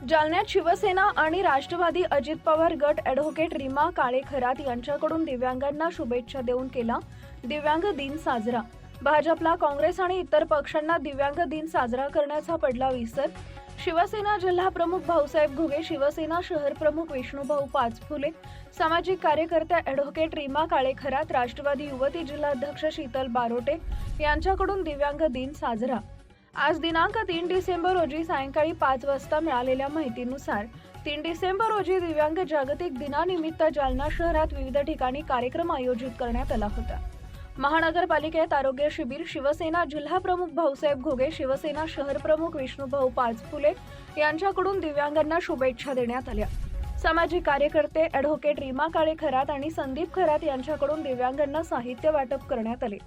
जालन्यात शिवसेना आणि राष्ट्रवादी अजित पवार गट ॲडव्होकेट रीमा काळे खरात यांच्याकडून दिव्यांगांना शुभेच्छा देऊन केला दिव्यांग दिन साजरा। भाजपला, काँग्रेस आणि इतर पक्षांना दिव्यांग दिन साजरा करण्याचा पडला विसर। शिवसेना जिल्हा प्रमुख भाऊसाहेब घुगे, शिवसेना शहर प्रमुख विष्णुभाऊ पाचफुले, सामाजिक कार्यकर्त्या ॲडव्होकेट रीमा काळे खरात, राष्ट्रवादी युवती जिल्हाध्यक्ष शीतल बारोटे यांच्याकडून दिव्यांग दिन साजरा। आज दिनांक 3 डिसेंबर रोजी सायंकाळी 5 वाजता मिळालेल्या माहितीनुसार 3 डिसेंबर रोजी दिव्यांग जागतिक दिनानिमित्त जालना शहरात विविध ठिकाणी कार्यक्रम आयोजित करण्यात आला होता। महानगरपालिकेत आरोग्य शिबिर, शिवसेना जिल्हा प्रमुख भाऊसाहेब घुगे, शिवसेना शहर प्रमुख विष्णुभाऊ पाचफुले यांच्याकडून दिव्यांगांना शुभेच्छा देण्यात आल्या। सामाजिक कार्यकर्ते ॲडव्होकेट रीमा काळे खरात आणि संदीप खरात यांच्याकडून दिव्यांगांना साहित्य वाटप करण्यात आले।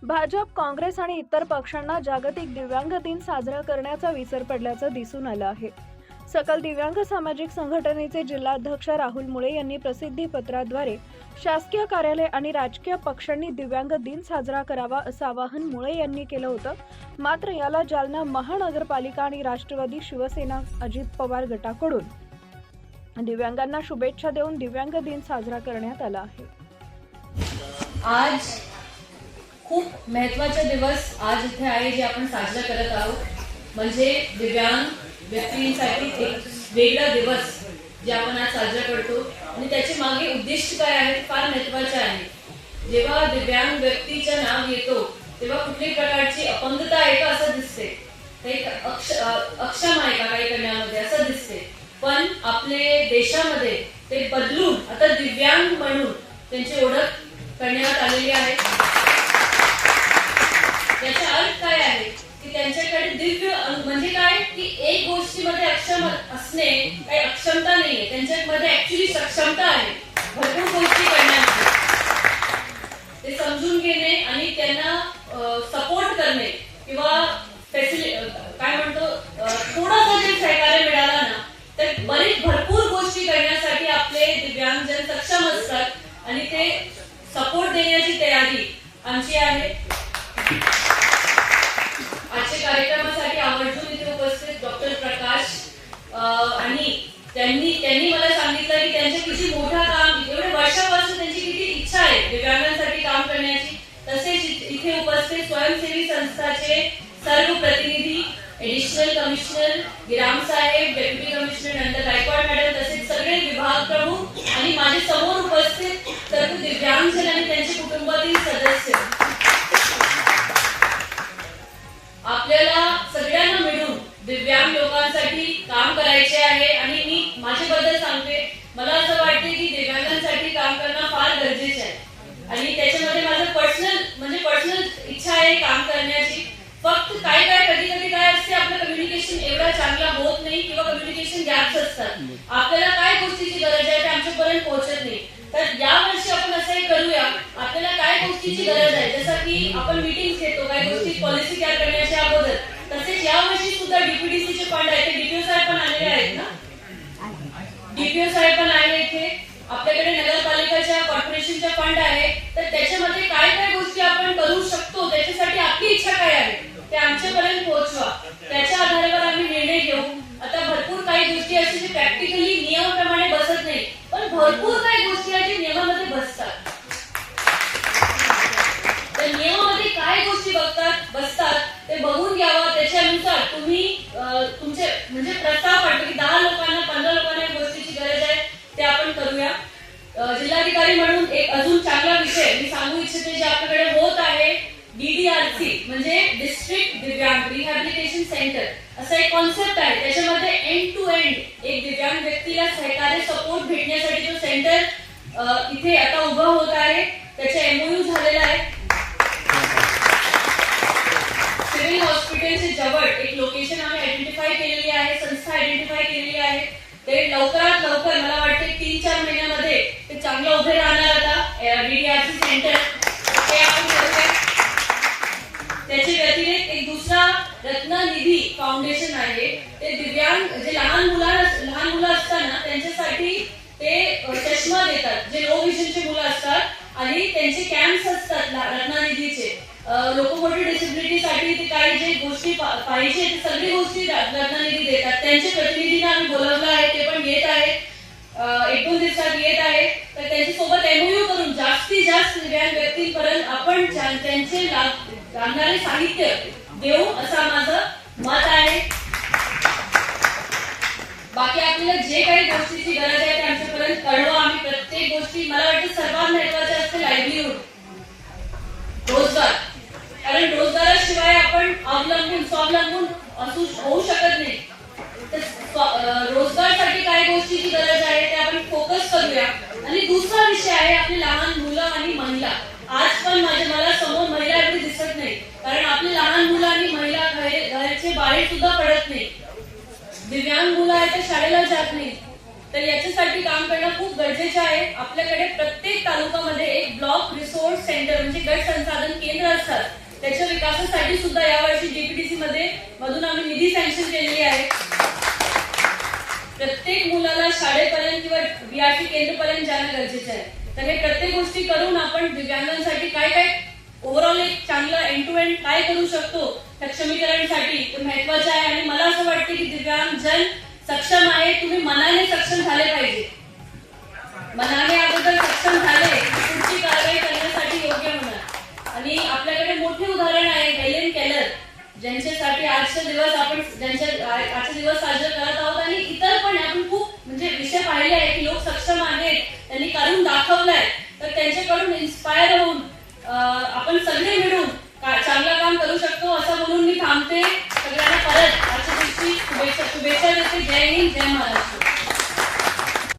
भाजप, काँग्रेस आणि इतर पक्षांना जागतिक दिव्यांग दिन साजरा करण्याचा विसर पडल्याचं दिसून आलं आहे। सकल दिव्यांग सामाजिक संघटनेचे जिल्हाध्यक्ष राहुल मुळे यांनी प्रसिद्धी पत्राद्वारे शासकीय कार्यालय आणि राजकीय पक्षांनी दिव्यांग दिन साजरा करावा असं आवाहन मुळे यांनी केलं होतं। मात्र याला जालना महानगरपालिका आणि राष्ट्रवादी शिवसेना अजित पवार गटाकडून दिव्यांगांना शुभेच्छा देऊन दिव्यांग दिन साजरा करण्यात आला आहे। आज खूप महत्त्वाचा दिवस आज इथे आहे जे आपण साजरा करत आहोत, म्हणजे दिव्यांग व्यक्तींसाठी एक वेगळा दिवस जे आपण आज साजरा करतो आणि त्याचे मागे उद्दिष्ट काय आहे फार महत्त्वाचे आहे। जेव्हा दिव्यांग व्यक्तीचं नाव येतो तेव्हा कुठल्याही प्रकारची अपंगता आहे का असं दिसते, काही अक्षम आहे का काही करण्यामध्ये असं दिसते, पण आपले देशामध्ये ते बदलून आता दिव्यांग म्हणून त्यांची ओळख करण्यात आलेली आहे। याचा अर्थ काय आहे की त्यांच्याकडे दिव्य म्हणजे काय की एक गोष्टीमध्ये अक्षम असणे काही अक्षमता नाहीये, त्यांच्यामध्ये ऍक्च्युली सक्षमता आहे भरपूर गोष्टी करण्याची। ते समजून घेणे आणि त्यांना सपोर्ट करणे किंवा काय म्हणतो थोडासा जरी सहकार्य मिळाला ना तर भरपूर गोष्टी करण्यासाठी आपले दिव्यांगजन सक्षम असतात आणि ते सपोर्ट देण्याची तयारी आमची आहे। आजच्या कार्यक्रमासाठी आवर्जून इथे उपस्थित डॉक्टर प्रकाश आणि त्यांनी मला सांगितलं की त्यांचं किती मोठं काम, एवढे वर्षापासून त्यांची किती इच्छा आहे दिव्यांगांसाठी काम करण्याची। तसेच इथे उपस्थित स्वयंसेवी संस्थाचे सर्व प्रतिनिधी, एडिशनल कमिशनर गिराम साहेब, डेप्युटी कमिशनर नंतर गायकवाड मॅडम, तसेच सगळे विभाग प्रमुख आणि माझे समोर उपस्थित सर्व दिव्यांगजन आणि त्यांचे कुटुंबातील सदस्य, आपल्याला सगळ्यांना मिळून दिव्यांग लोकांसाठी काम करायचे आहे। आणि मी माझ्याबद्दल सांगते, मला असं वाटते की दिव्यांगांसाठी काम करणं फार गरजेचं आहे आणि त्याच्यामध्ये माझं पर्सनल इच्छा आहे काम करण्याची। फक्त काय कधी काय असते, आपलं कम्युनिकेशन एवढा चांगला होत नाही किंवा कम्युनिकेशन गॅप्स असतात, आपल्याला काय गोष्टीची गरज आहे ते आमच्यापर्यंत पोहोचत नाही। तर यावर्षी आपण असंही करूया, आपल्याला काय गोष्टीची गरज आहे, जसं की आपण मीटिंग घेतो काही गोष्टी पॉलिसी तयार करण्याच्या अगोदर, तसेच यावर्षी सुद्धा डीपीडीसीचे फंड आहे, ते डीपीओ साहेब पण आलेले आहेत ना, डीपीओ साहेब पण आहे इथे, आपल्याकडे नगरपालिकेच्या कॉर्पोरेशनचा फंड आहे। तर त्याच्यामध्ये काय गोष्टी आपण करू शकतो, त्याच्यासाठी आपली इच्छा काय आहे ते आमच्यापर्यंत पोहोचवा, त्याच्या आधारावर आम्ही निर्णय घेऊ। आता भरपूर काही गोष्टी अशी जे प्रॅक्टिकली नियमाप्रमाणे बसत नाही, पण भरपूर काही गोष्टी आहेत जे नियमामध्ये बसतात। तर नियमामध्ये काय गोष्टी बसतात ते बघून घ्यावा, त्याच्यानुसार तुम्ही तुमचे म्हणजे प्रस्ताव पाठवा की 10 लोकांना 15 लोकांना या गोष्टीची गरज आहे, ते आपण करूया। जिल्हाधिकारी म्हणून एक अजून चांगला विषय मी सांगू इच्छिते जे आपल्याकडे होत आहे, DDRC म्हणजे डिस्ट्रिक्ट दिव्यांग रिहॅबिलिटेशन सेंटर असा एक कॉन्सेप्ट आहे। त्याच्यामध्ये एंड टू एंड एक दिव्यांग व्यक्तीला सहकार्य सपोर्ट भेटण्यासाठी जो सेंटर इथे आता उभा होत आहे, त्याचा MOU झालेला आहे। सिव्हिल हॉस्पिटलच्या जवळ एक लोकेशन आम्ही आयडेंटिफाय केलेली आहे, संस्था आयडेंटिफाय केलेली आहे। ते लवकरात लवकर मला वाटते 3-4 महिन्यामध्ये ते चांगलं उभे राहणार आता DDRC सेंटर, ते आपण करूया। त्याच्या व्यतिरिक्त एक दुसरा रत्ननिधी फाउंडेशन आहे, ते दिव्यांग जे लहान मुलं असतात ना त्यांच्यासाठी ते चष्मा देतात, जे लो विजनचे मुलं असतात आणि त्यांचे कॅम्प्स असतात रत्ननिधीचे, लोकोमोटिव्ह डिसेबिलिटीसाठी ते काही जे गोष्टी पाहिजे ते सगळी गोष्टी रत्नानिधी देतात. त्यांचे प्रतिनिधींना आम्ही बोलवलं आहे, ते पण येत आहेत, 1-2 दिवसात येत आहे. तर त्यांच्यासोबत एमओयू करून जास्तीत जास्त दिव्यांग व्यक्तींपर्यंत आपण त्यांचे लागणारे साहित्य देऊ असं माझं मत आहे. बाकी आपल्याला जे काही गोष्टीची गरज आहे ते आमच्यापर्यंत कळवा. आम्ही प्रत्येक गोष्टी, मला वाटतं सर्वात महत्वाचे असते लाईव्हलीहूड, रोजगार. कारण रोजगाराशिवाय आपण स्वावलंबून होऊ शकत नाही. तर रोजगारसाठी काय गोष्टीची गरज आहे ते आपण फोकस करूया. आणि दुसरा विषय आहे आपली लहान मुलं आणि महिला. आज पण मला समोर महिला एवढी दिसत नाही, कारण आपली लहान मुलं आणि महिला घराचे बाहेर सुद्धा पडत नाही. दिव्यांग मुलं आहेत ते शाळेला जात नाही. तर याच्यासाठी काम करणं खूप गरजेचं आहे. आपल्याकडे प्रत्येक तालुक्यामध्ये एक ब्लॉक रिसोर्स सेंटर म्हणजे गट संसाधन केंद्र असतात. त्याच्या विकासासाठी सुद्धा यावर्षी डीपीटीसी मधून आम्ही निधी सँक्शन केलेली आहे. प्रत्येक मुलाला शाळेपर्यंत किंवा बीआरटी केंद्रपर्यंत जाणं गरजेचं आहे. तर हे प्रत्येक गोष्टी करून आपण दिव्यांगांसाठी काय काय ओव्हरऑल एक चांगलं एंड टू एंड काय करू शकतो सक्षमीकरणसाठी ते महत्वाचं आहे. आणि मला असं वाटतं की दिव्यांग जन सक्षम आहे, तुम्ही मनाने सक्षम झाले पाहिजे. मनाने अगोदर सक्षम झाले पुढची कारवाई करण्यासाठी योग्य होणार. आणि आपल्याकडे मोठे उदाहरण आहे हेलेन केलर, ज्यांच्यासाठी आजचे दिवस साजरे करत आहोत. आणि इतर पण आपण खूप म्हणजे विषय पाहिले आहे की लोक सक्षम आहेत, त्यांनी करून दाखवलंय. तर त्यांच्याकडून इन्स्पायर होऊन आपण सगळे मिळून चांगलं काम करू शकतो असं म्हणून मी थांबते. सगळ्यांना परत आजच्या दिवशी शुभेच्छा देते. जय हिंद, जय महाराष्ट्र.